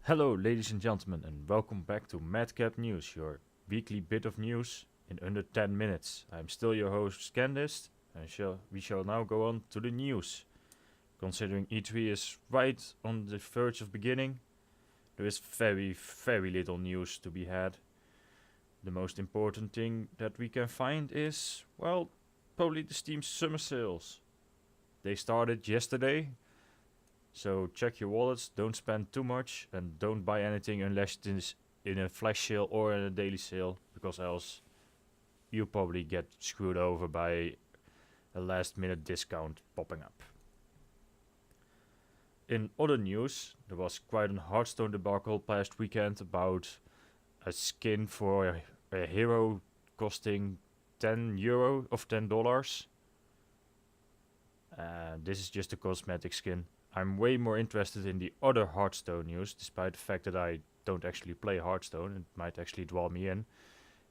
Hello, ladies and gentlemen, and welcome back to Madcap News, your weekly bit of news in under 10 minutes. I'm still your host, Kamdis, and we shall now go on to the news. Considering E3 is right on the verge of beginning, there is very little news to be had. The most important thing that we can find is, well, probably the Steam summer sales. They started yesterday. So check your wallets, don't spend too much, and don't buy anything unless it is in a flash sale or in a daily sale, because else you'll probably get screwed over by a last minute discount popping up. In other news, there was quite a Hearthstone debacle past weekend about a skin for a hero costing €10 of $10. This is just a cosmetic skin. I'm way more interested in the other Hearthstone news, despite the fact that I don't actually play Hearthstone. It might actually draw me in.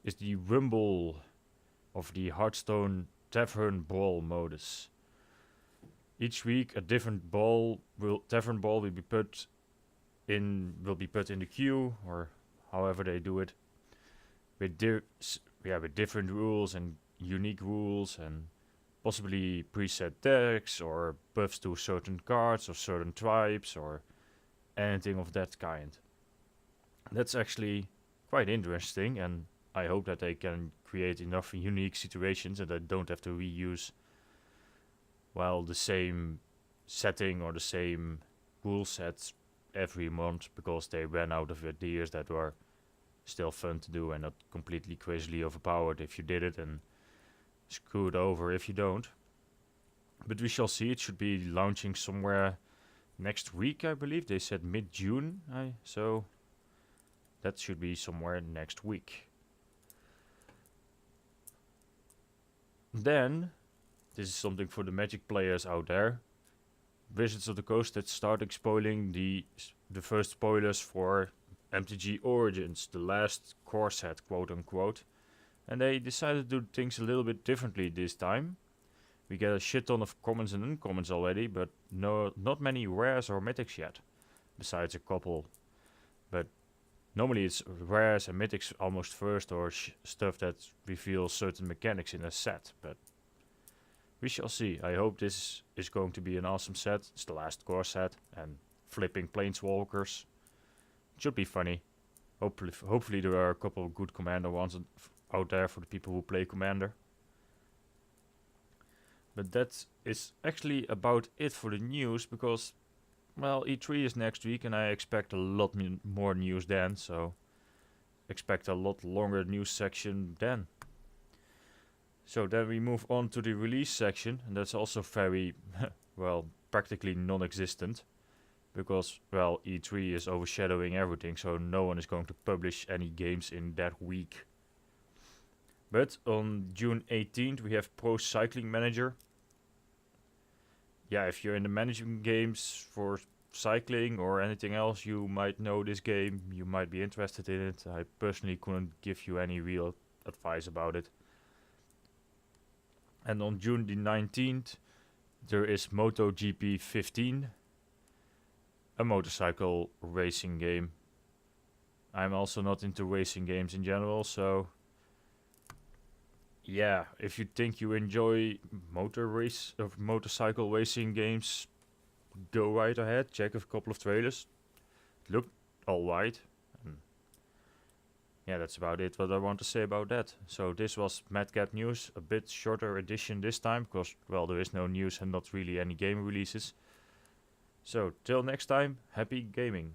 Is the rumble of the Hearthstone Tavern Brawl modus. Each week, a different tavern brawl will be put in the queue, or however they do it, with different rules and unique rules and possibly preset decks or buffs to certain cards or certain tribes or anything of that kind. That's actually quite interesting, and I hope that they can create enough unique situations and that don't have to reuse the same setting or the same rule sets every month, because they ran out of ideas that were still fun to do and not completely crazily overpowered if you did it and screwed over if you don't. But we shall see. It should be launching somewhere next week, I believe. They said mid-June, so that should be somewhere next week. Then, this is something for the Magic players out there. Wizards of the Coast had started spoiling the first spoilers for MTG Origins, the last core set, quote unquote. And they decided to do things a little bit differently this time. We get a shit ton of commons and uncommons already, but not many rares or mythics yet, besides a couple. But normally it's rares and mythics almost first, or stuff that reveals certain mechanics in a set. But we shall see. I hope this is going to be an awesome set. It's the last core set, and flipping planeswalkers should be funny. Hopefully there are a couple of good commander ones out there for the people who play Commander. But that is actually about it for the news, because, well, E3 is next week and I expect a lot more news then, so expect a lot longer news section then. So then we move on to the release section, and that's also very, practically non-existent, because, E3 is overshadowing everything, so no one is going to publish any games in that week. But on June 18th, we have Pro Cycling Manager. Yeah, if you're in the managing games for cycling or anything else, you might know this game. You might be interested in it. I personally couldn't give you any real advice about it. And on June the 19th, there is MotoGP 15, a motorcycle racing game. I'm also not into racing games in general, so yeah, if you think you enjoy motorcycle racing games, go right ahead. Check a couple of trailers. Look alright. Yeah, that's about it what I want to say about that. So this was Madcap News, a bit shorter edition this time, because, there is no news and not really any game releases. So till next time, happy gaming.